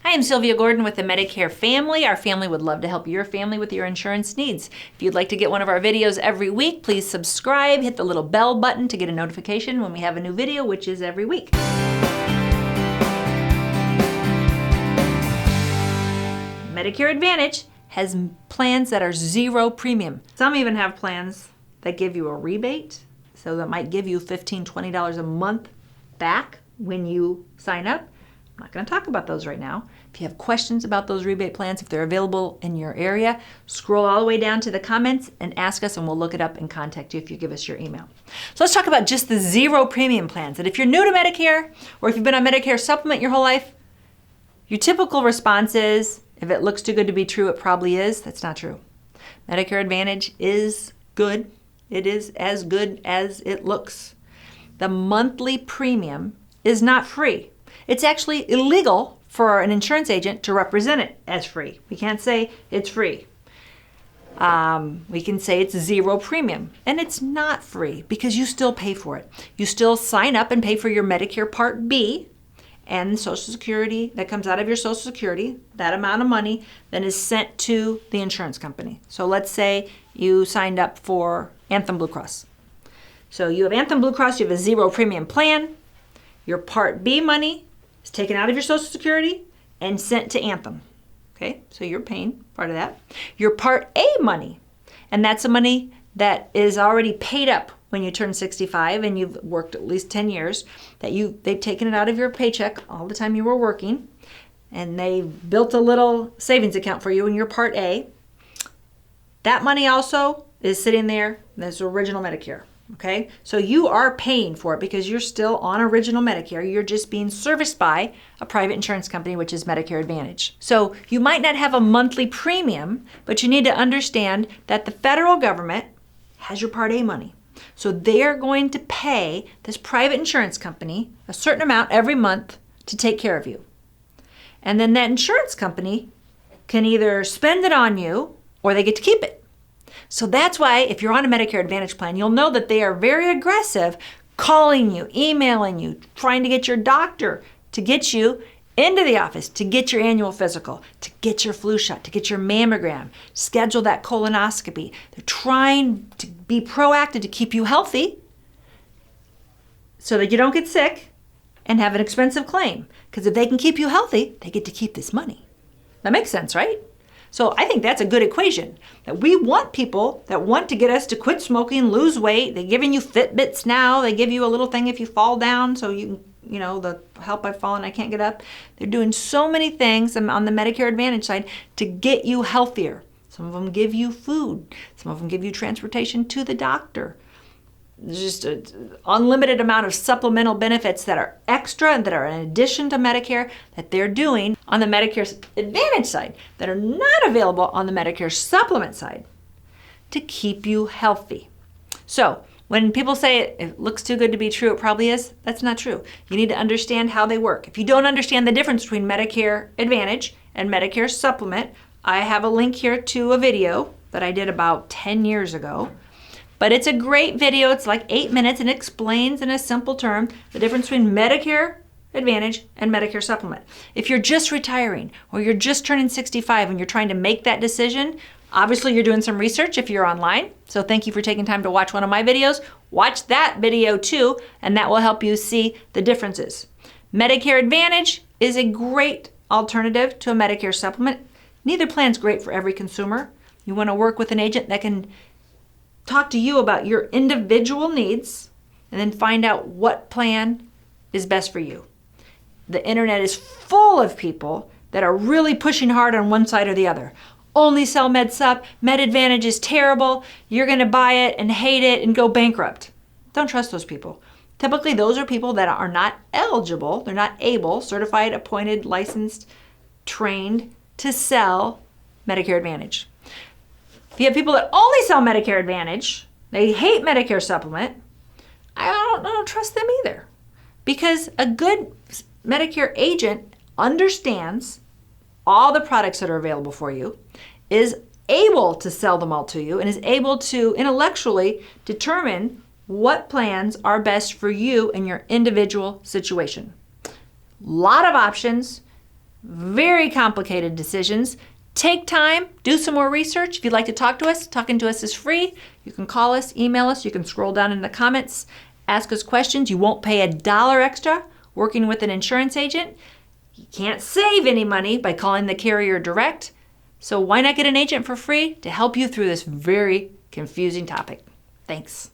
Hi, I'm Sylvia Gordon with the Medicare Family. Our family would love to help your family with your insurance needs. If you'd like to get one of our videos every week, please subscribe, hit the little bell button to get a notification when we have a new video, which is every week. Medicare Advantage has plans that are zero premium. Some even have plans that give you a rebate, so that might give you $15, $20 a month back when you sign up. I'm not going to talk about those right now. If you have questions about those rebate plans, if they're available in your area, scroll all the way down to the comments and ask us, and we'll look it up and contact you if you give us your email. So let's talk about just the zero premium plans. And if you're new to Medicare, or if you've been on Medicare Supplement your whole life, your typical response is, if it looks too good to be true, it probably is. That's not true. Medicare Advantage is good. It is as good as it looks. The monthly premium is not free. It's actually illegal for an insurance agent to represent it as free. We can't say it's free. We can say it's zero premium, and it's not free because you still pay for it. You still sign up and pay for your Medicare Part B and Social Security that comes out of your Social Security. That amount of money then is sent to the insurance company. So let's say you signed up for Anthem Blue Cross. So you have Anthem Blue Cross, you have a zero premium plan. Your Part B money is taken out of your Social Security and sent to Anthem. Okay, so you're paying part of that. Your Part A money, and that's the money that is already paid up when you turn 65 and you've worked at least 10 years, they've taken it out of your paycheck all the time you were working, and they built a little savings account for you in your Part A. That money also is sitting there as original Medicare. Okay, so you are paying for it because you're still on original Medicare. You're just being serviced by a private insurance company, which is Medicare Advantage. So you might not have a monthly premium, but you need to understand that the federal government has your Part A money. So they're going to pay this private insurance company a certain amount every month to take care of you. And then that insurance company can either spend it on you or they get to keep it. So that's why if you're on a Medicare Advantage plan, you'll know that they are very aggressive calling you, emailing you, trying to get your doctor to get you into the office, to get your annual physical, to get your flu shot, to get your mammogram, schedule that colonoscopy. They're trying to be proactive to keep you healthy so that you don't get sick and have an expensive claim. Because if they can keep you healthy, they get to keep this money. That makes sense, right? So I think that's a good equation, that we want people that want to get us to quit smoking, lose weight. They're giving you Fitbits now. They give you a little thing if you fall down, so you know, the help I've fallen, I can't get up. They're doing so many things on the Medicare Advantage side to get you healthier. Some of them give you food. Some of them give you transportation to the doctor. There's just an unlimited amount of supplemental benefits that are extra and that are in addition to Medicare that they're doing on the Medicare Advantage side that are not available on the Medicare Supplement side to keep you healthy. So when people say it looks too good to be true, it probably is, that's not true. You need to understand how they work. If you don't understand the difference between Medicare Advantage and Medicare Supplement, I have a link here to a video that I did about 10 years ago. But it's a great video. It's like 8 minutes and explains in a simple term the difference between Medicare Advantage and Medicare Supplement. If you're just retiring or you're just turning 65 and you're trying to make that decision, obviously you're doing some research if you're online. So thank you for taking time to watch one of my videos. Watch that video too, and that will help you see the differences. Medicare Advantage is a great alternative to a Medicare Supplement. Neither plan is great for every consumer. You want to work with an agent that can talk to you about your individual needs and then find out what plan is best for you. The internet is full of people that are really pushing hard on one side or the other. Only sell MedSup, Med Advantage is terrible, you're going to buy it and hate it and go bankrupt. Don't trust those people. Typically those are people that are not eligible, they're not able, certified, appointed, licensed, trained to sell Medicare Advantage. If you have people that only sell Medicare Advantage, they hate Medicare Supplement, I don't trust them either. Because a good Medicare agent understands all the products that are available for you, is able to sell them all to you, and is able to intellectually determine what plans are best for you in your individual situation. A lot of options, very complicated decisions. Take time, do some more research. If you'd like to talk to us, talking to us is free. You can call us, email us, you can scroll down in the comments, ask us questions. You won't pay $1 extra working with an insurance agent. You can't save any money by calling the carrier direct. So why not get an agent for free to help you through this very confusing topic? Thanks.